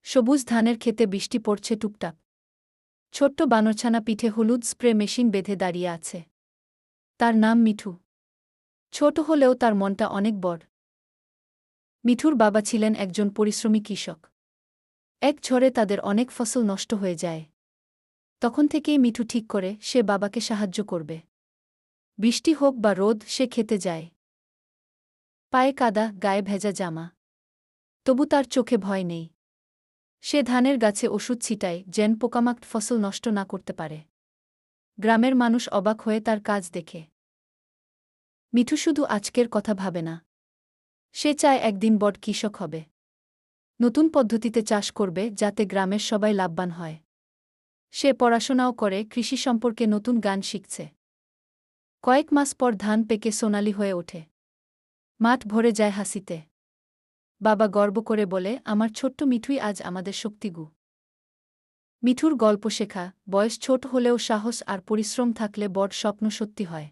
সবুজ ধানের ক্ষেতে বৃষ্টি পড়ছে টুপটাপ। ছোট্ট বানরছানা পিঠে হলুদ স্প্রে মেশিন বেঁধে দাঁড়িয়ে আছে। তার নাম মিঠু। ছোট হলেও তার মনটা অনেক বড়। মিঠুর বাবা ছিলেন একজন পরিশ্রমী কৃষক। এক ঝড়ে তাদের অনেক ফসল নষ্ট হয়ে যায়। তখন থেকেই মিঠু ঠিক করে সে বাবাকে সাহায্য করবে। বৃষ্টি হোক বা রোদ, সে খেতে যায়। পায়ে কাদা, গায়ে ভেজা জামা। তবু তার চোখে ভয় নেই। সে ধানের গাছে ওষুধ ছিটায় যেন পোকামাকড় ফসল নষ্ট না করতে পারে। গ্রামের মানুষ অবাক হয়ে তার কাজ দেখে। মিঠু শুধু আজকের কথা ভাবে না। সে চায় একদিন বড় কৃষক হবে। নতুন পদ্ধতিতে চাষ করবে যাতে গ্রামের সবাই লাভবান হয়। সে পড়াশোনাও করে, কৃষি সম্পর্কে নতুন গান শিখছে। কয়েক মাস পর ধান পেকে সোনালি হয়ে ওঠে। মাঠ ভরে যায় হাসিতে। বাবা গর্ব করে বলে, আমার ছোট্ট মিঠুই আজ আমাদের শক্তিগু। মিঠুর গল্প শেখা, বয়স ছোট হলেও সাহস আর পরিশ্রম থাকলে বড় স্বপ্ন সত্যি হয়।